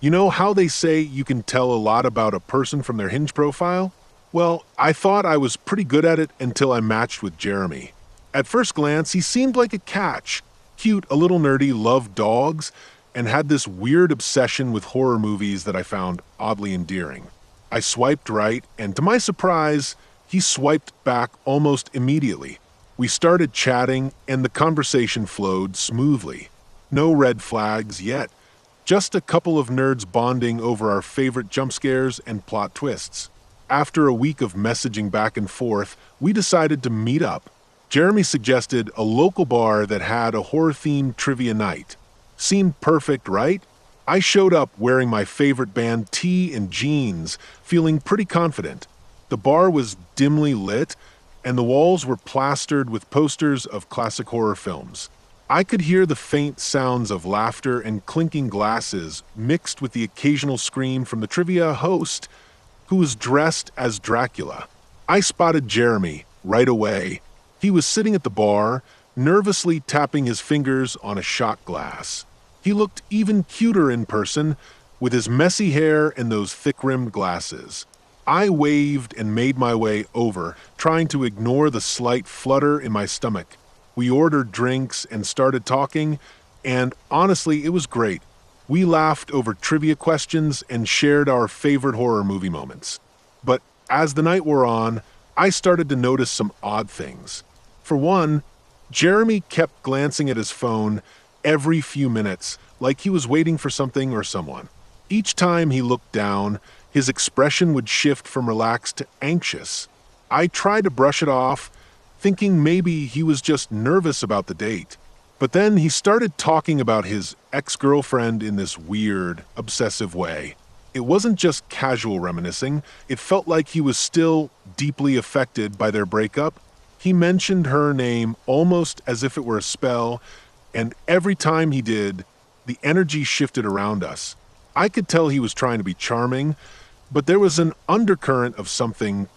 You know how they say you can tell a lot about a person from their Hinge profile? Well, I thought I was pretty good at it until I matched with Jeremy. At first glance, he seemed like a catch. Cute, a little nerdy, loved dogs, and had this weird obsession with horror movies that I found oddly endearing. I swiped right, and to my surprise, he swiped back almost immediately. We started chatting, and the conversation flowed smoothly. No red flags yet. Just a couple of nerds bonding over our favorite jump scares and plot twists. After a week of messaging back and forth, we decided to meet up. Jeremy suggested a local bar that had a horror-themed trivia night. Seemed perfect, right? I showed up wearing my favorite band tee and jeans, feeling pretty confident. The bar was dimly lit, and the walls were plastered with posters of classic horror films. I could hear the faint sounds of laughter and clinking glasses mixed with the occasional scream from the trivia host, who was dressed as Dracula. I spotted Jeremy right away. He was sitting at the bar, nervously tapping his fingers on a shot glass. He looked even cuter in person, with his messy hair and those thick-rimmed glasses. I waved and made my way over, trying to ignore the slight flutter in my stomach. We ordered drinks and started talking, and honestly, it was great. We laughed over trivia questions and shared our favorite horror movie moments. But as the night wore on, I started to notice some odd things. For one, Jeremy kept glancing at his phone every few minutes, like he was waiting for something or someone. Each time he looked down, his expression would shift from relaxed to anxious. I tried to brush it off, thinking maybe he was just nervous about the date. But then he started talking about his ex-girlfriend in this weird, obsessive way. It wasn't just casual reminiscing, it felt like he was still deeply affected by their breakup. He mentioned her name almost as if it were a spell, and every time he did, the energy shifted around us. I could tell he was trying to be charming, but there was an undercurrent of something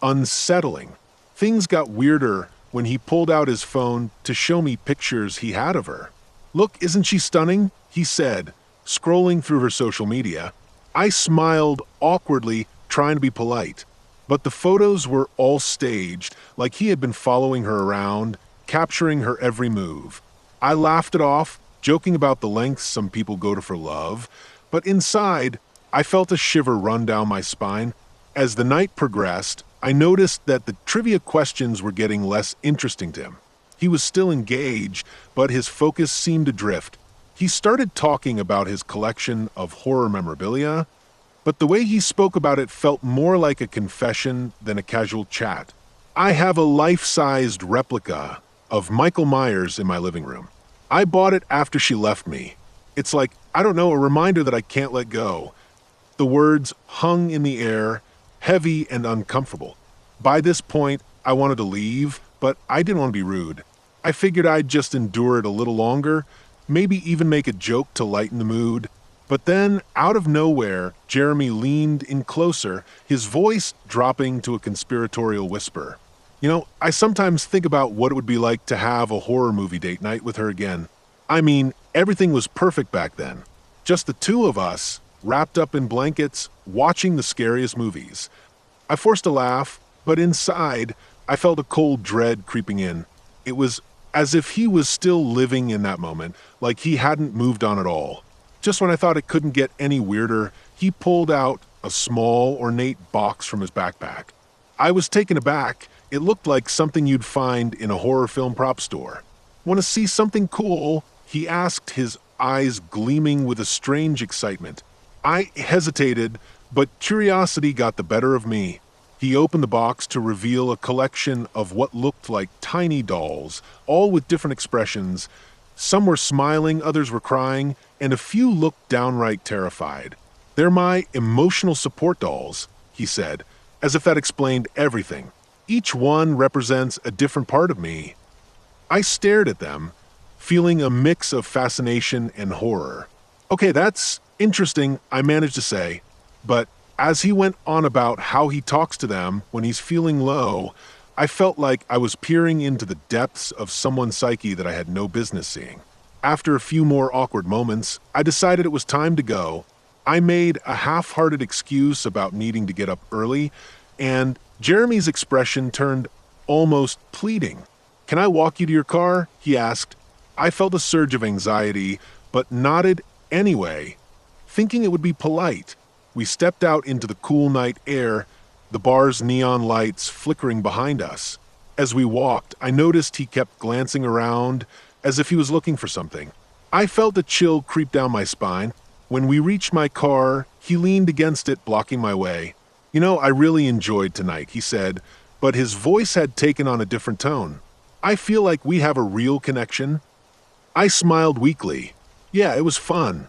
unsettling. Things got weirder when he pulled out his phone to show me pictures he had of her. "Look, isn't she stunning?" he said, scrolling through her social media. I smiled awkwardly, trying to be polite. But the photos were all staged, like he had been following her around, capturing her every move. I laughed it off, joking about the lengths some people go to for love, but inside, I felt a shiver run down my spine. As the night progressed, I noticed that the trivia questions were getting less interesting to him. He was still engaged, but his focus seemed to drift. He started talking about his collection of horror memorabilia, but the way he spoke about it felt more like a confession than a casual chat. I have a life-sized replica of Michael Myers in my living room. I bought it after she left me. It's like, I don't know, a reminder that I can't let go. The words hung in the air, heavy and uncomfortable. By this point, I wanted to leave, but I didn't want to be rude. I figured I'd just endure it a little longer, maybe even make a joke to lighten the mood. But then, out of nowhere, Jeremy leaned in closer, his voice dropping to a conspiratorial whisper. You know, I sometimes think about what it would be like to have a horror movie date night with her again. I mean, everything was perfect back then. Just the two of us, wrapped up in blankets, watching the scariest movies. I forced a laugh, but inside, I felt a cold dread creeping in. It was as if he was still living in that moment, like he hadn't moved on at all. Just when I thought it couldn't get any weirder, he pulled out a small, ornate box from his backpack. I was taken aback. It looked like something you'd find in a horror film prop store. "Want to see something cool?" he asked, his eyes gleaming with a strange excitement. I hesitated, but curiosity got the better of me. He opened the box to reveal a collection of what looked like tiny dolls, all with different expressions. Some were smiling, others were crying, and a few looked downright terrified. "They're my emotional support dolls," he said, as if that explained everything. "Each one represents a different part of me." I stared at them, feeling a mix of fascination and horror. "Okay, that's interesting," I managed to say, but as he went on about how he talks to them when he's feeling low, I felt like I was peering into the depths of someone's psyche that I had no business seeing. After a few more awkward moments, I decided it was time to go. I made a half-hearted excuse about needing to get up early, and Jeremy's expression turned almost pleading. "Can I walk you to your car?" he asked. I felt a surge of anxiety, but nodded anyway, thinking it would be polite. We stepped out into the cool night air, the bar's neon lights flickering behind us. As we walked, I noticed he kept glancing around as if he was looking for something. I felt a chill creep down my spine. When we reached my car, he leaned against it, blocking my way. "You know, I really enjoyed tonight," he said, but his voice had taken on a different tone. "I feel like we have a real connection." I smiled weakly. "Yeah, it was fun."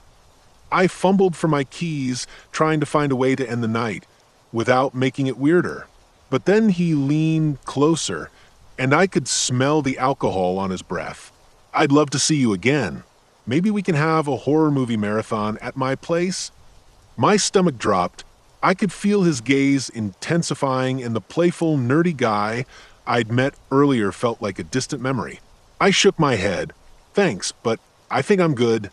I fumbled for my keys, trying to find a way to end the night, without making it weirder. But then he leaned closer, and I could smell the alcohol on his breath. "I'd love to see you again. Maybe we can have a horror movie marathon at my place?" My stomach dropped. I could feel his gaze intensifying, and the playful, nerdy guy I'd met earlier felt like a distant memory. I shook my head. "Thanks, but I think I'm good."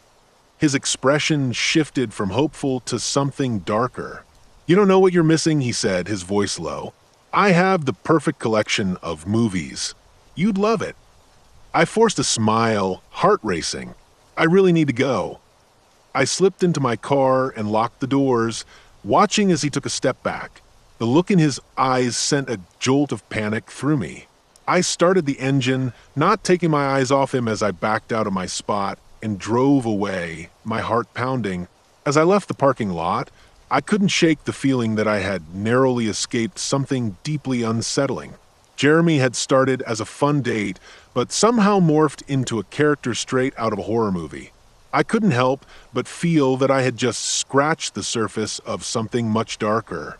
His expression shifted from hopeful to something darker. "You don't know what you're missing," he said, his voice low. "I have the perfect collection of movies. You'd love it." I forced a smile, heart racing. "I really need to go." I slipped into my car and locked the doors, watching as he took a step back. The look in his eyes sent a jolt of panic through me. I started the engine, not taking my eyes off him as I backed out of my spot and drove away, my heart pounding. As I left the parking lot, I couldn't shake the feeling that I had narrowly escaped something deeply unsettling. Jeremy had started as a fun date, but somehow morphed into a character straight out of a horror movie. I couldn't help but feel that I had just scratched the surface of something much darker.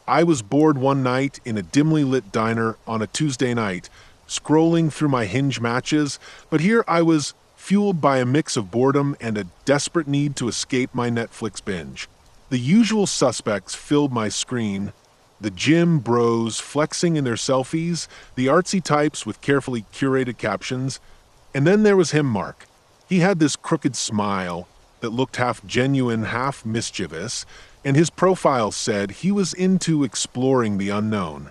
I was bored one night in a dimly lit diner on a Tuesday night, scrolling through my Hinge matches, but here I was fueled by a mix of boredom and a desperate need to escape my Netflix binge. The usual suspects filled my screen: the gym bros flexing in their selfies, the artsy types with carefully curated captions, and then there was him, Mark. He had this crooked smile that looked half genuine, half mischievous, and his profile said he was into exploring the unknown.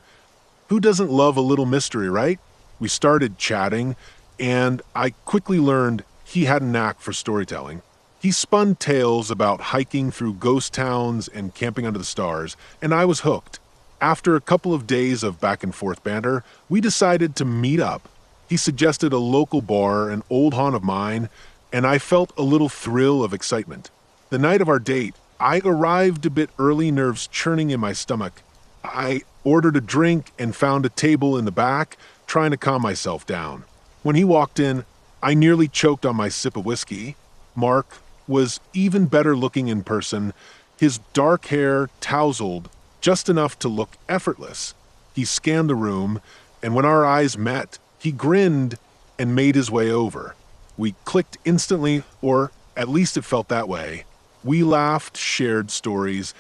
Who doesn't love a little mystery, right? We started chatting, and I quickly learned he had a knack for storytelling. He spun tales about hiking through ghost towns and camping under the stars, and I was hooked. After a couple of days of back-and-forth banter, we decided to meet up. He suggested a local bar, an old haunt of mine, and I felt a little thrill of excitement. The night of our date, I arrived a bit early, nerves churning in my stomach. I ordered a drink and found a table in the back, trying to calm myself down. When he walked in, I nearly choked on my sip of whiskey. Mark was even better looking in person, his dark hair tousled just enough to look effortless. He scanned the room, and when our eyes met, he grinned and made his way over. We clicked instantly, or at least it felt that way. We laughed, shared stories,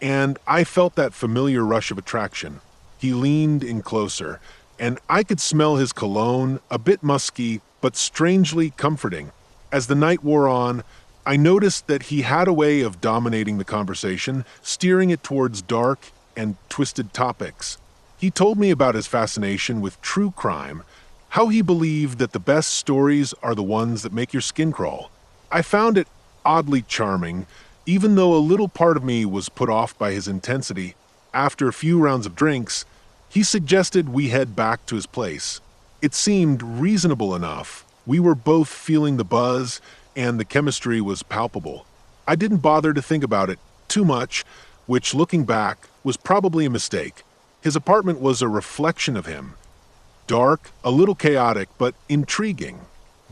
and I felt that familiar rush of attraction. He leaned in closer, and I could smell his cologne, a bit musky, but strangely comforting. As the night wore on, I noticed that he had a way of dominating the conversation, steering it towards dark and twisted topics. He told me about his fascination with true crime, how he believed that the best stories are the ones that make your skin crawl. I found it oddly charming, even though a little part of me was put off by his intensity. After a few rounds of drinks, he suggested we head back to his place. It seemed reasonable enough. We were both feeling the buzz, and the chemistry was palpable. I didn't bother to think about it too much, which, looking back, was probably a mistake. His apartment was a reflection of him. Dark, a little chaotic, but intriguing.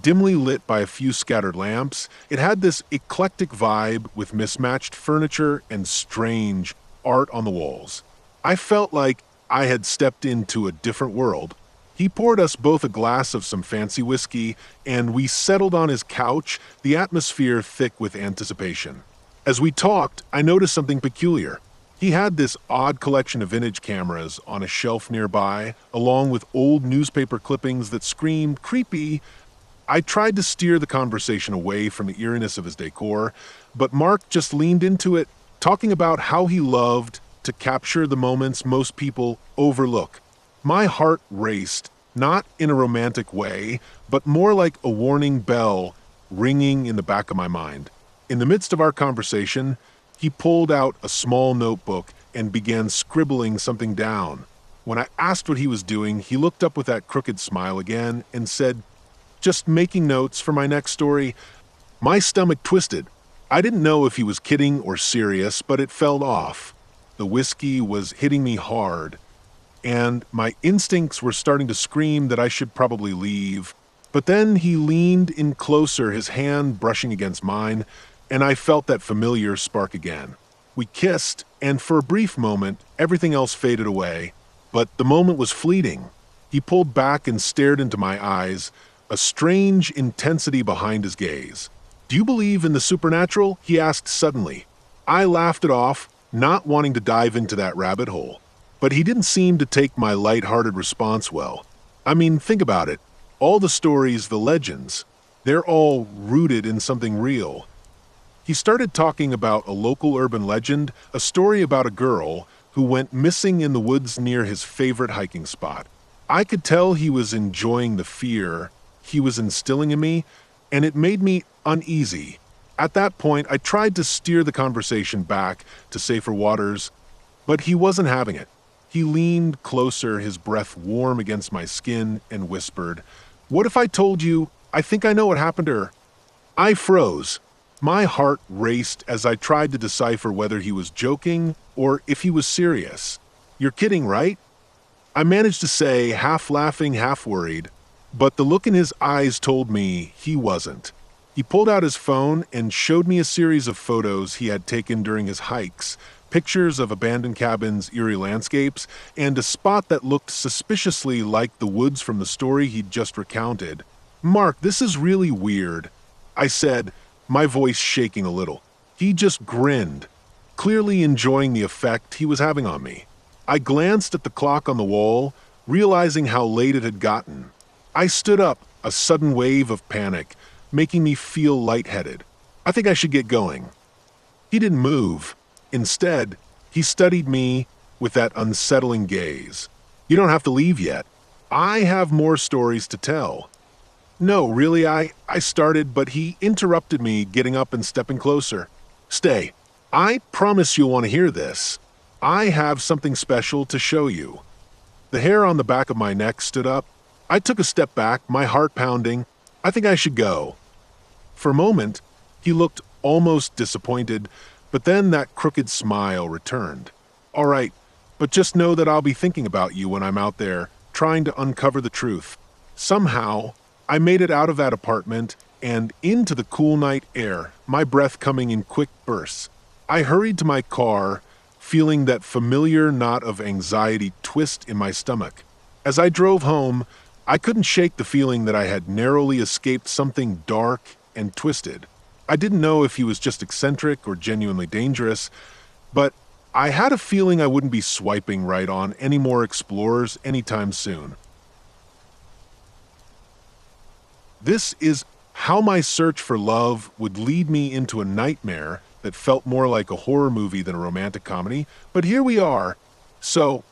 Dimly lit by a few scattered lamps, it had this eclectic vibe with mismatched furniture and strange art on the walls. I felt like I had stepped into a different world. He poured us both a glass of some fancy whiskey, and we settled on his couch, the atmosphere thick with anticipation. As we talked, I noticed something peculiar. He had this odd collection of vintage cameras on a shelf nearby, along with old newspaper clippings that screamed creepy, I tried to steer the conversation away from the eeriness of his decor, but Mark just leaned into it, talking about how he loved to capture the moments most people overlook. My heart raced, not in a romantic way, but more like a warning bell ringing in the back of my mind. In the midst of our conversation, he pulled out a small notebook and began scribbling something down. When I asked what he was doing, he looked up with that crooked smile again and said, "Just making notes for my next story." My stomach twisted. I didn't know if he was kidding or serious, but it felt off. The whiskey was hitting me hard, and my instincts were starting to scream that I should probably leave. But then he leaned in closer, his hand brushing against mine, and I felt that familiar spark again. We kissed, and for a brief moment, everything else faded away. But the moment was fleeting. He pulled back and stared into my eyes, a strange intensity behind his gaze. "Do you believe in the supernatural?" he asked suddenly. I laughed it off, not wanting to dive into that rabbit hole. But he didn't seem to take my lighthearted response well. I mean, think about it. All the stories, the legends, they're all rooted in something real. He started talking about a local urban legend, a story about a girl who went missing in the woods near his favorite hiking spot. I could tell he was enjoying the fear he was instilling in me, and it made me uneasy. At that point, I tried to steer the conversation back to safer waters, but he wasn't having it. He leaned closer, his breath warm against my skin, and whispered, "What if I told you, I think I know what happened to her?" I froze. My heart raced as I tried to decipher whether he was joking or if he was serious. "You're kidding, right?" I managed to say, half laughing, half worried, but the look in his eyes told me he wasn't. He pulled out his phone and showed me a series of photos he had taken during his hikes, pictures of abandoned cabins, eerie landscapes, and a spot that looked suspiciously like the woods from the story he'd just recounted. "Mark, this is really weird," I said, my voice shaking a little. He just grinned, clearly enjoying the effect he was having on me. I glanced at the clock on the wall, realizing how late it had gotten. I stood up, a sudden wave of panic, making me feel lightheaded. "I think I should get going." He didn't move. Instead, he studied me with that unsettling gaze. "You don't have to leave yet. I have more stories to tell." "No, really, I started, but he interrupted me, getting up and stepping closer. "Stay. I promise you'll want to hear this. I have something special to show you." The hair on the back of my neck stood up. I took a step back, my heart pounding. "I think I should go." For a moment, he looked almost disappointed, but then that crooked smile returned. "All right, but just know that I'll be thinking about you when I'm out there, trying to uncover the truth." Somehow, I made it out of that apartment and into the cool night air, my breath coming in quick bursts. I hurried to my car, feeling that familiar knot of anxiety twist in my stomach. As I drove home, I couldn't shake the feeling that I had narrowly escaped something dark and twisted. I didn't know if he was just eccentric or genuinely dangerous, but I had a feeling I wouldn't be swiping right on any more explorers anytime soon. This is how my search for love would lead me into a nightmare that felt more like a horror movie than a romantic comedy, but here we are. So,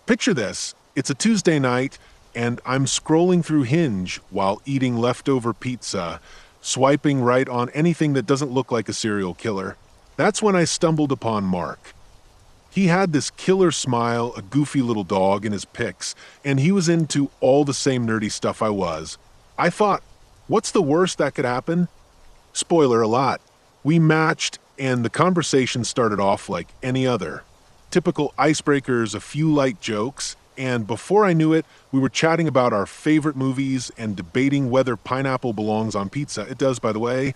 picture this. It's a Tuesday night, and I'm scrolling through Hinge while eating leftover pizza, swiping right on anything that doesn't look like a serial killer. That's when I stumbled upon Mark. He had this killer smile, a goofy little dog in his pics, and he was into all the same nerdy stuff I was. I thought, what's the worst that could happen? Spoiler alert. We matched, and the conversation started off like any other. Typical icebreakers, a few light jokes, and before I knew it, we were chatting about our favorite movies and debating whether pineapple belongs on pizza. It does, by the way.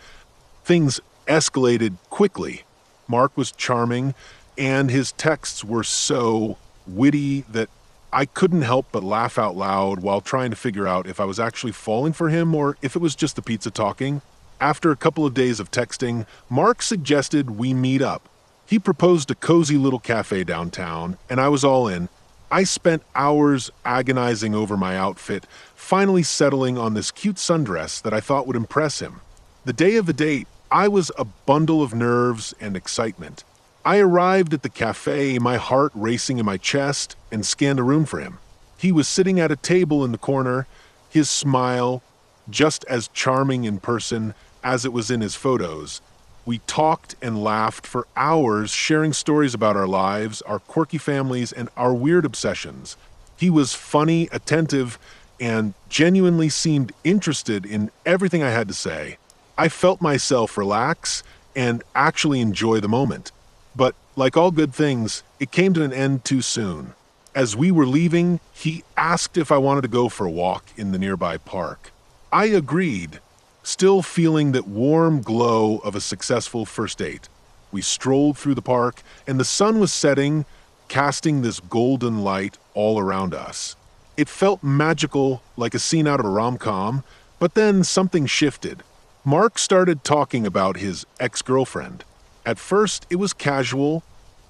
Things escalated quickly. Mark was charming, and his texts were so witty that I couldn't help but laugh out loud while trying to figure out if I was actually falling for him or if it was just the pizza talking. After a couple of days of texting, Mark suggested we meet up. He proposed a cozy little cafe downtown, and I was all in. I spent hours agonizing over my outfit, finally settling on this cute sundress that I thought would impress him. The day of the date, I was a bundle of nerves and excitement. I arrived at the cafe, my heart racing in my chest, and scanned the room for him. He was sitting at a table in the corner, his smile just as charming in person as it was in his photos. We talked and laughed for hours, sharing stories about our lives, our quirky families, and our weird obsessions. He was funny, attentive, and genuinely seemed interested in everything I had to say. I felt myself relax and actually enjoy the moment. But, like all good things, it came to an end too soon. As we were leaving, he asked if I wanted to go for a walk in the nearby park. I agreed, still feeling that warm glow of a successful first date. We strolled through the park, and the sun was setting, casting this golden light all around us. It felt magical, like a scene out of a rom-com, but then something shifted. Mark started talking about his ex-girlfriend. At first, it was casual,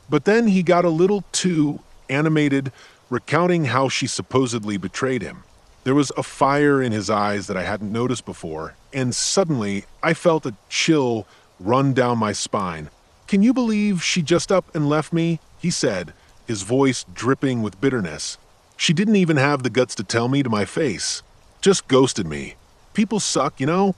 but then he got a little too animated, recounting how she supposedly betrayed him. There was a fire in his eyes that I hadn't noticed before, and suddenly I felt a chill run down my spine. "Can you believe she just up and left me?" he said, his voice dripping with bitterness. "She didn't even have the guts to tell me to my face. Just ghosted me. People suck, you know?"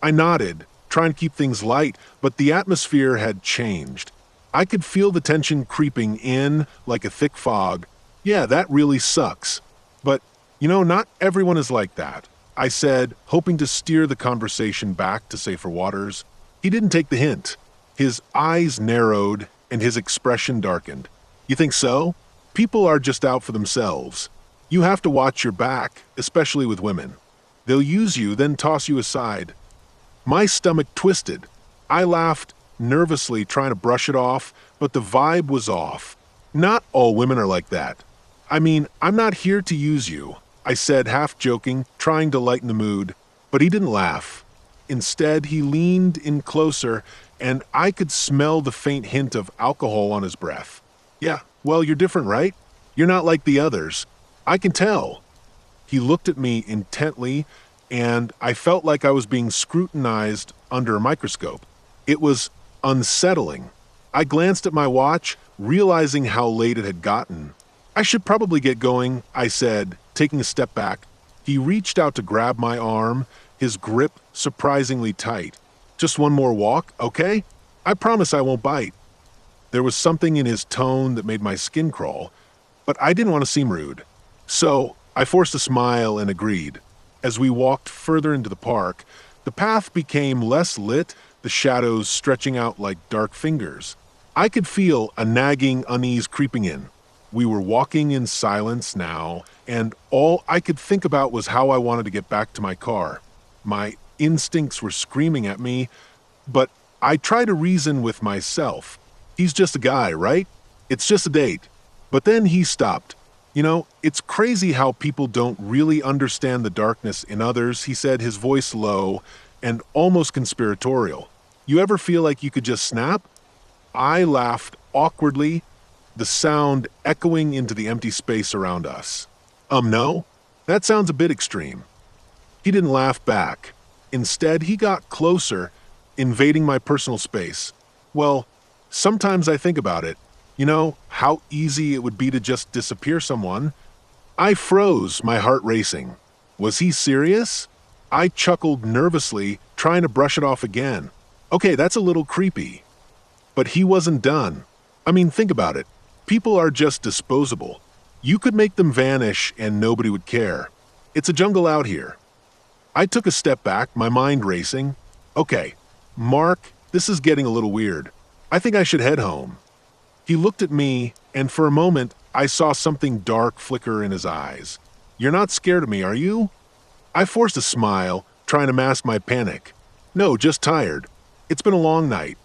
I nodded, trying to keep things light, but the atmosphere had changed. I could feel the tension creeping in like a thick fog. "Yeah, that really sucks. But, not everyone is like that," I said, hoping to steer the conversation back to safer waters. He didn't take the hint. His eyes narrowed and his expression darkened. "You think so? People are just out for themselves. You have to watch your back, especially with women. They'll use you, then toss you aside." My stomach twisted. I laughed, nervously trying to brush it off, but the vibe was off. "Not all women are like that. I mean, I'm not here to use you," I said, half joking, trying to lighten the mood. But he didn't laugh. Instead, he leaned in closer, and I could smell the faint hint of alcohol on his breath. "Yeah, well, you're different, right? You're not like the others. I can tell." He looked at me intently, and I felt like I was being scrutinized under a microscope. It was unsettling. I glanced at my watch, realizing how late it had gotten. "I should probably get going," I said, taking a step back. He reached out to grab my arm, his grip surprisingly tight. "Just one more walk, okay? I promise I won't bite." There was something in his tone that made my skin crawl, but I didn't want to seem rude. So I forced a smile and agreed. As we walked further into the park, the path became less lit, the shadows stretching out like dark fingers. I could feel a nagging unease creeping in. We were walking in silence now, and all I could think about was how I wanted to get back to my car. My instincts were screaming at me, but I tried to reason with myself. He's just a guy, right? It's just a date. But then he stopped. It's crazy how people don't really understand the darkness in others," he said, his voice low and almost conspiratorial. "You ever feel like you could just snap?" I laughed awkwardly, the sound echoing into the empty space around us. No? That sounds a bit extreme." He didn't laugh back. Instead, he got closer, invading my personal space. "Well, sometimes I think about it. How easy it would be to just disappear someone." I froze, my heart racing. Was he serious? I chuckled nervously, trying to brush it off again. "Okay, that's a little creepy." But he wasn't done. I mean, think about it. People are just disposable. You could make them vanish and nobody would care. It's a jungle out here. I took a step back, my mind racing. "Okay, Mark, this is getting a little weird. I think I should head home." He looked at me, and for a moment, I saw something dark flicker in his eyes. "You're not scared of me, are you?" I forced a smile, trying to mask my panic. "No, just tired. It's been a long night."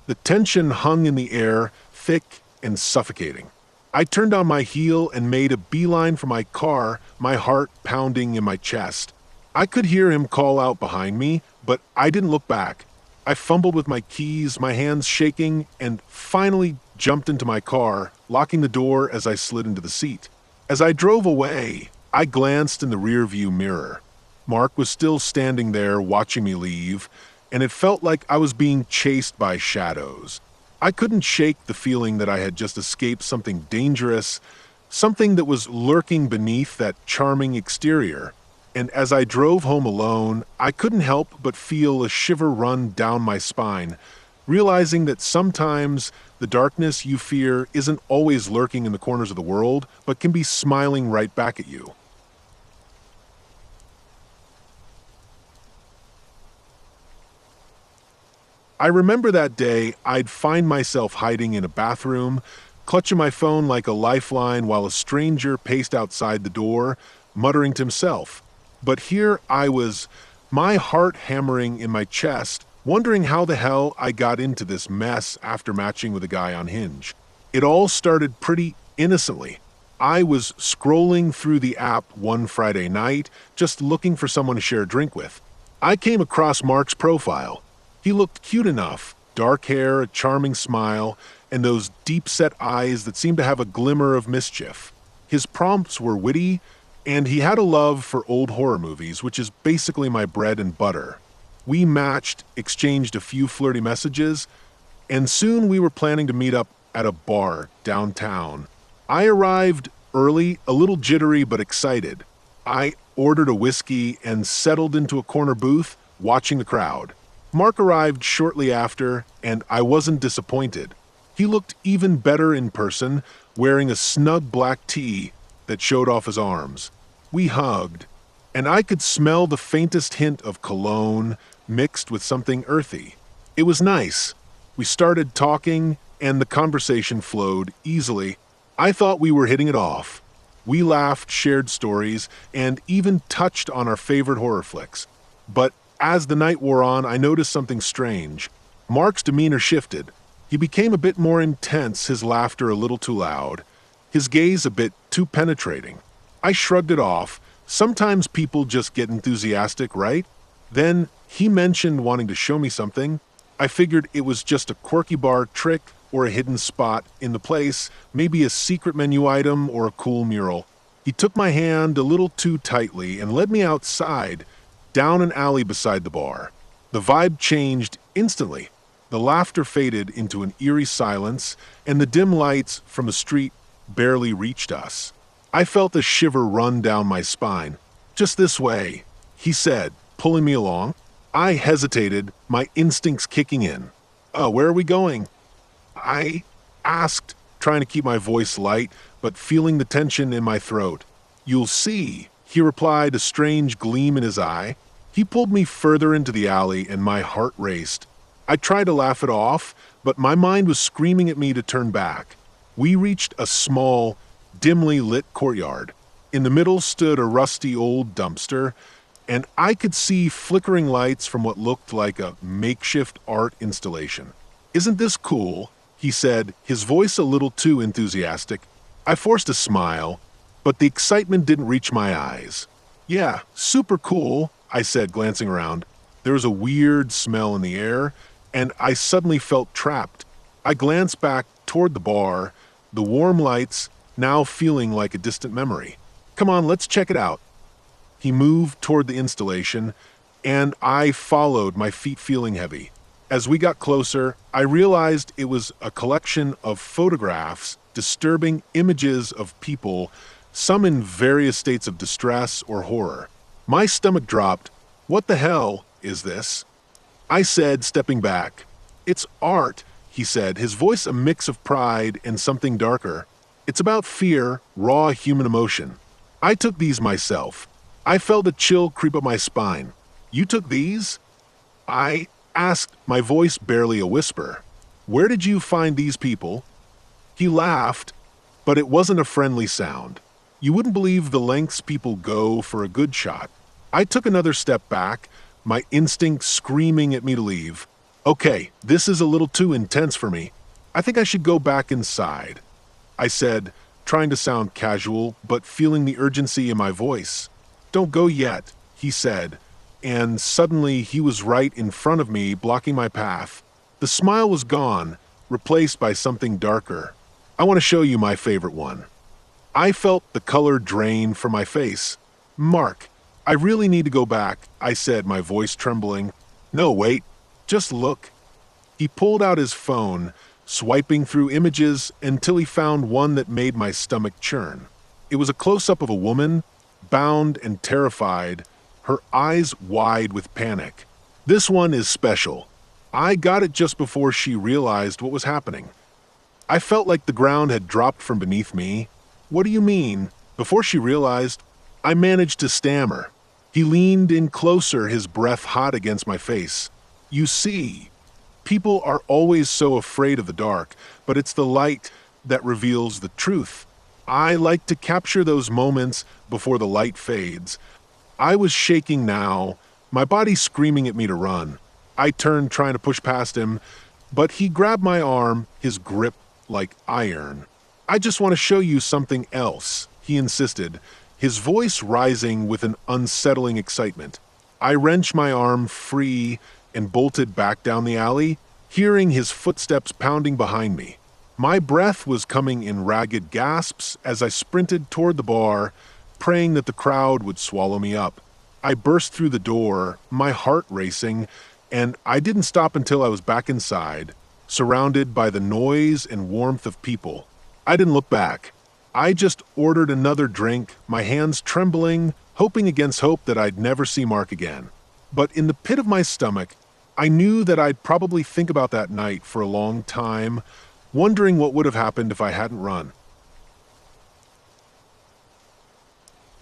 The tension hung in the air, thick and suffocating. I turned on my heel and made a beeline for my car, my heart pounding in my chest. I could hear him call out behind me, but I didn't look back. I fumbled with my keys, my hands shaking, and finally jumped into my car, locking the door as I slid into the seat. As I drove away, I glanced in the rearview mirror. Mark was still standing there watching me leave, and it felt like I was being chased by shadows. I couldn't shake the feeling that I had just escaped something dangerous, something that was lurking beneath that charming exterior. And as I drove home alone, I couldn't help but feel a shiver run down my spine, realizing that sometimes the darkness you fear isn't always lurking in the corners of the world, but can be smiling right back at you. I remember that day I'd find myself hiding in a bathroom, clutching my phone like a lifeline while a stranger paced outside the door, muttering to himself. But here I was, my heart hammering in my chest, wondering how the hell I got into this mess after matching with a guy on Hinge. It all started pretty innocently. I was scrolling through the app one Friday night, just looking for someone to share a drink with. I came across Mark's profile. He looked cute enough, dark hair, a charming smile, and those deep-set eyes that seemed to have a glimmer of mischief. His prompts were witty, and he had a love for old horror movies, which is basically my bread and butter. We matched, exchanged a few flirty messages, and soon we were planning to meet up at a bar downtown. I arrived early, a little jittery but excited. I ordered a whiskey and settled into a corner booth, watching the crowd. Mark arrived shortly after, and I wasn't disappointed. He looked even better in person, wearing a snug black tee that showed off his arms. We hugged, and I could smell the faintest hint of cologne mixed with something earthy. It was nice. We started talking, and the conversation flowed easily. I thought we were hitting it off. We laughed, shared stories, and even touched on our favorite horror flicks. But as the night wore on, I noticed something strange. Mark's demeanor shifted. He became a bit more intense, his laughter a little too loud, his gaze a bit too penetrating. I shrugged it off. Sometimes people just get enthusiastic, right? Then he mentioned wanting to show me something. I figured it was just a quirky bar trick or a hidden spot in the place, maybe a secret menu item or a cool mural. He took my hand a little too tightly and led me outside, down an alley beside the bar. The vibe changed instantly. The laughter faded into an eerie silence, and the dim lights from the street barely reached us. I felt a shiver run down my spine. "Just this way," he said, pulling me along. I hesitated, my instincts kicking in. Where are we going?" I asked, trying to keep my voice light, but feeling the tension in my throat. "You'll see," he replied, a strange gleam in his eye. He pulled me further into the alley, and my heart raced. I tried to laugh it off, but my mind was screaming at me to turn back. We reached a small, dimly lit courtyard. In the middle stood a rusty old dumpster, and I could see flickering lights from what looked like a makeshift art installation. "Isn't this cool?" he said, his voice a little too enthusiastic. I forced a smile, but the excitement didn't reach my eyes. "Yeah, super cool," I said, glancing around. There was a weird smell in the air, and I suddenly felt trapped. I glanced back toward the bar, the warm lights now feeling like a distant memory. "Come on, let's check it out." He moved toward the installation, and I followed, my feet feeling heavy. As we got closer, I realized it was a collection of photographs, disturbing images of people, some in various states of distress or horror. My stomach dropped. "What the hell is this?" I said, stepping back. "It's art," he said, his voice a mix of pride and something darker. "It's about fear, raw human emotion. I took these myself." I felt a chill creep up my spine. "You took these?" I asked, my voice barely a whisper. "Where did you find these people?" He laughed, but it wasn't a friendly sound. You wouldn't believe the lengths people go for a good shot. I took another step back, my instinct screaming at me to leave. "Okay, this is a little too intense for me. I think I should go back inside," I said, trying to sound casual, but feeling the urgency in my voice. "Don't go yet," he said, and suddenly he was right in front of me, blocking my path. The smile was gone, replaced by something darker. I want to show you my favorite one. I felt the color drain from my face. "Mark, I really need to go back," I said, my voice trembling. "No, wait. Just look." He pulled out his phone, swiping through images until he found one that made my stomach churn. It was a close-up of a woman, bound and terrified, her eyes wide with panic. "This one is special. I got it just before she realized what was happening." I felt like the ground had dropped from beneath me. "What do you mean?" Before she realized, I managed to stammer. He leaned in closer, his breath hot against my face. "You see, people are always so afraid of the dark, but it's the light that reveals the truth. I like to capture those moments before the light fades." I was shaking now, my body screaming at me to run. I turned, trying to push past him, but he grabbed my arm, his grip like iron. "I just want to show you something else," he insisted, his voice rising with an unsettling excitement. I wrenched my arm free and bolted back down the alley, hearing his footsteps pounding behind me. My breath was coming in ragged gasps as I sprinted toward the bar, praying that the crowd would swallow me up. I burst through the door, my heart racing, and I didn't stop until I was back inside, surrounded by the noise and warmth of people. I didn't look back. I just ordered another drink, my hands trembling, hoping against hope that I'd never see Mark again. But in the pit of my stomach, I knew that I'd probably think about that night for a long time, wondering what would have happened if I hadn't run.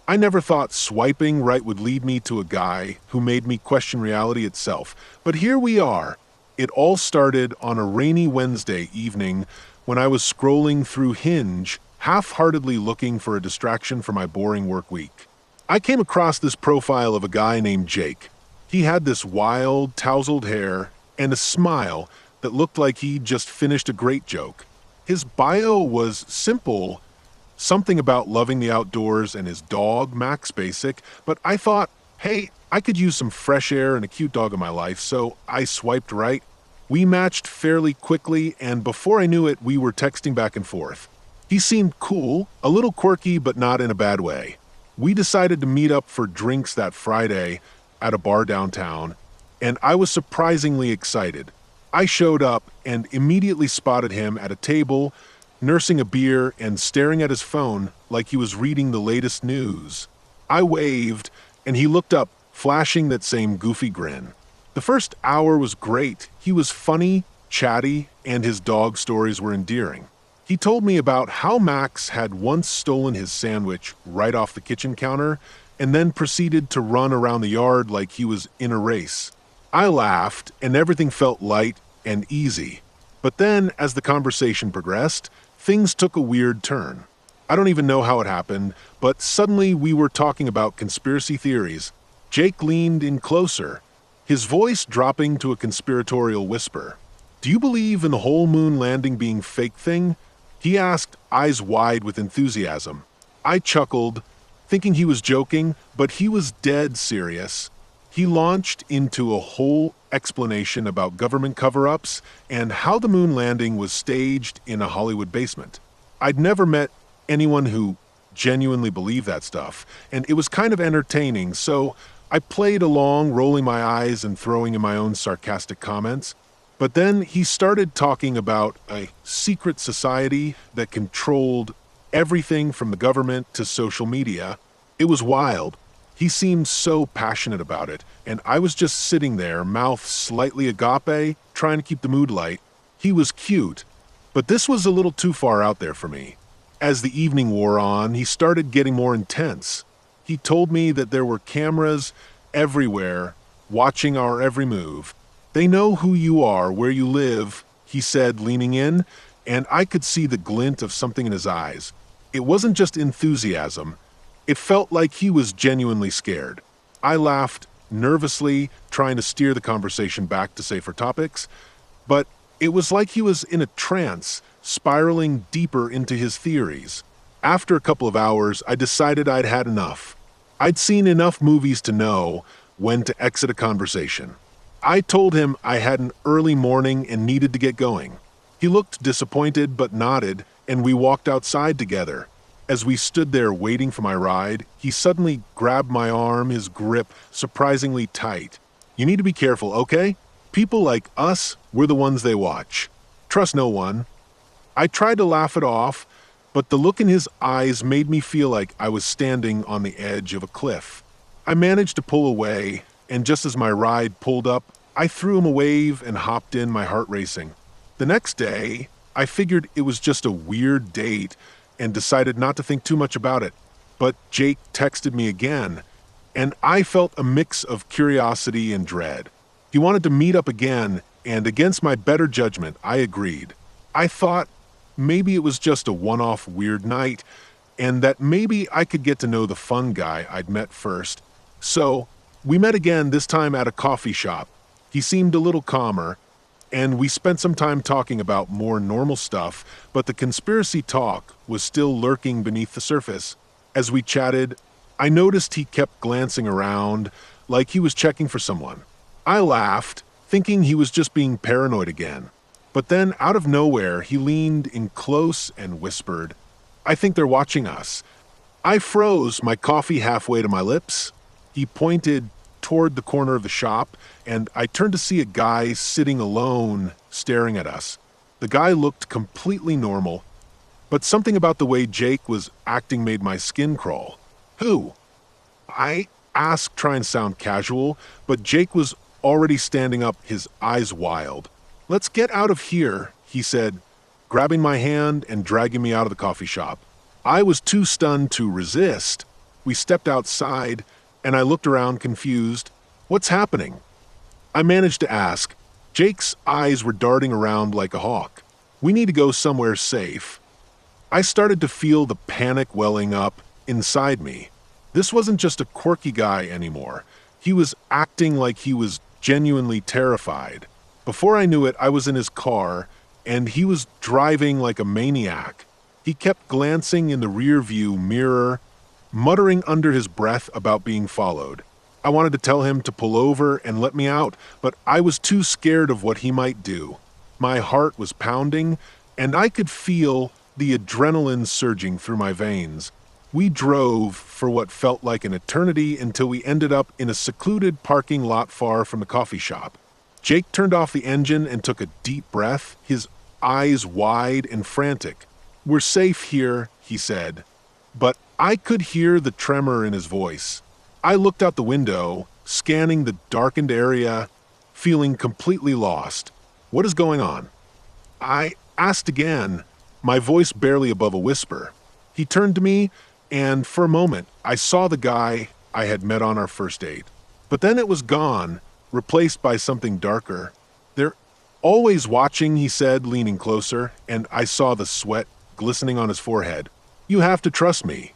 I never thought swiping right would lead me to a guy who made me question reality itself. But here we are. It all started on a rainy Wednesday evening when I was scrolling through Hinge, half-heartedly looking for a distraction from my boring work week. I came across this profile of a guy named Jake. He had this wild, tousled hair and a smile that looked like he'd just finished a great joke. His bio was simple, something about loving the outdoors and his dog, Max Basic, but I thought, hey, I could use some fresh air and a cute dog in my life, so I swiped right. We matched fairly quickly, and before I knew it, we were texting back and forth. He seemed cool, a little quirky, but not in a bad way. We decided to meet up for drinks that Friday at a bar downtown, and I was surprisingly excited. I showed up and immediately spotted him at a table, nursing a beer and staring at his phone like he was reading the latest news. I waved, and he looked up, flashing that same goofy grin. The first hour was great. He was funny, chatty, and his dog stories were endearing. He told me about how Max had once stolen his sandwich right off the kitchen counter and then proceeded to run around the yard like he was in a race. I laughed, and everything felt light and easy. But then, as the conversation progressed, things took a weird turn. I don't even know how it happened, but suddenly we were talking about conspiracy theories. Jake leaned in closer, his voice dropping to a conspiratorial whisper. "Do you believe in the whole moon landing being fake thing?" He asked, eyes wide with enthusiasm. I chuckled, thinking he was joking, but he was dead serious. He launched into a whole explanation about government cover-ups and how the moon landing was staged in a Hollywood basement. I'd never met anyone who genuinely believed that stuff, and it was kind of entertaining, so I played along, rolling my eyes and throwing in my own sarcastic comments. But then he started talking about a secret society that controlled everything from the government to social media. It was wild. He seemed so passionate about it, and I was just sitting there, mouth slightly agape, trying to keep the mood light. He was cute, but this was a little too far out there for me. As the evening wore on, he started getting more intense. He told me that there were cameras everywhere, watching our every move. "They know who you are, where you live," he said, leaning in, and I could see the glint of something in his eyes. It wasn't just enthusiasm. It felt like he was genuinely scared. I laughed, nervously, trying to steer the conversation back to safer topics, but it was like he was in a trance, spiraling deeper into his theories. After a couple of hours, I decided I'd had enough. I'd seen enough movies to know when to exit a conversation. I told him I had an early morning and needed to get going. He looked disappointed but nodded, and we walked outside together. As we stood there waiting for my ride, he suddenly grabbed my arm, his grip surprisingly tight. "You need to be careful, okay? People like us, we're the ones they watch. Trust no one." I tried to laugh it off, but the look in his eyes made me feel like I was standing on the edge of a cliff. I managed to pull away, and just as my ride pulled up, I threw him a wave and hopped in, my heart racing. The next day, I figured it was just a weird date and decided not to think too much about it. But Jake texted me again, and I felt a mix of curiosity and dread. He wanted to meet up again, and against my better judgment, I agreed. I thought maybe it was just a one-off weird night, and that maybe I could get to know the fun guy I'd met first. So, we met again, this time at a coffee shop. He seemed a little calmer, and we spent some time talking about more normal stuff, but the conspiracy talk was still lurking beneath the surface. As we chatted, I noticed he kept glancing around, like he was checking for someone. I laughed, thinking he was just being paranoid again. But then, out of nowhere, he leaned in close and whispered, "I think they're watching us." I froze, my coffee halfway to my lips. He pointed toward the corner of the shop, and I turned to see a guy sitting alone, staring at us. The guy looked completely normal, but something about the way Jake was acting made my skin crawl. "Who?" I asked, trying to sound casual, but Jake was already standing up, his eyes wild. "Let's get out of here," he said, grabbing my hand and dragging me out of the coffee shop. I was too stunned to resist. We stepped outside, and I looked around confused. "What's happening?" I managed to ask. Jake's eyes were darting around like a hawk. "We need to go somewhere safe." I started to feel the panic welling up inside me. This wasn't just a quirky guy anymore. He was acting like he was genuinely terrified. Before I knew it, I was in his car, and he was driving like a maniac. He kept glancing in the rearview mirror, muttering under his breath about being followed. I wanted to tell him to pull over and let me out, but I was too scared of what he might do. My heart was pounding, and I could feel the adrenaline surging through my veins. We drove for what felt like an eternity until we ended up in a secluded parking lot far from the coffee shop. Jake turned off the engine and took a deep breath, his eyes wide and frantic. "We're safe here," he said, but I could hear the tremor in his voice. I looked out the window, scanning the darkened area, feeling completely lost. "What is going on?" I asked again, my voice barely above a whisper. He turned to me, and for a moment, I saw the guy I had met on our first date. But then it was gone, replaced by something darker. "They're always watching," he said, leaning closer, and I saw the sweat glistening on his forehead. "You have to trust me."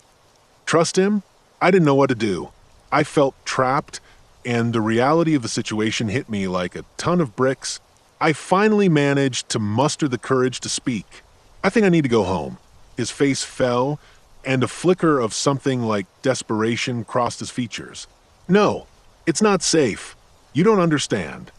Trust him? I didn't know what to do. I felt trapped, and the reality of the situation hit me like a ton of bricks. I finally managed to muster the courage to speak. "I think I need to go home." His face fell, and a flicker of something like desperation crossed his features. "No, it's not safe. You don't understand."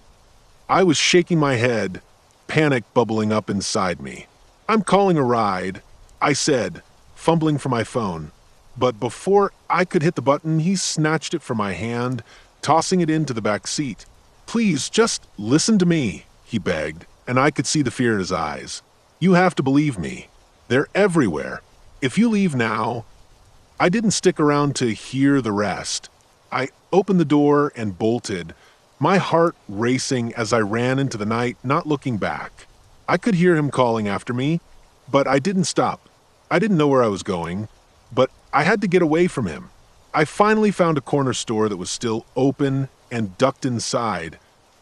I was shaking my head, panic bubbling up inside me. "I'm calling a ride," I said, fumbling for my phone. But before I could hit the button, he snatched it from my hand, tossing it into the back seat. "Please, just listen to me," he begged, and I could see the fear in his eyes. "You have to believe me. They're everywhere. If you leave now..." I didn't stick around to hear the rest. I opened the door and bolted, my heart racing as I ran into the night, not looking back. I could hear him calling after me, but I didn't stop. I didn't know where I was going, but I had to get away from him. I finally found a corner store that was still open and ducked inside.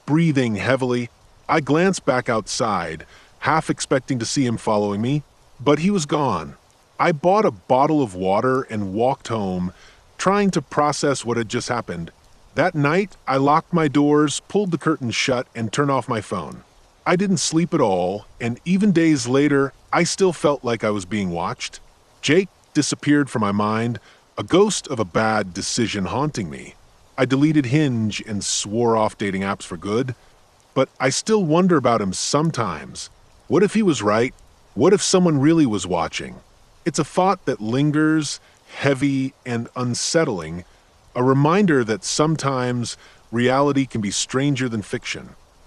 Breathing heavily, I glanced back outside, half expecting to see him following me, but he was gone. I bought a bottle of water and walked home, trying to process what had just happened. That night, I locked my doors, pulled the curtains shut, and turned off my phone. I didn't sleep at all, and even days later, I still felt like I was being watched. Jake disappeared from my mind, a ghost of a bad decision haunting me. I deleted Hinge and swore off dating apps for good, but I still wonder about him sometimes. What if he was right? What if someone really was watching? It's a thought that lingers, heavy and unsettling, a reminder that sometimes reality can be stranger than fiction.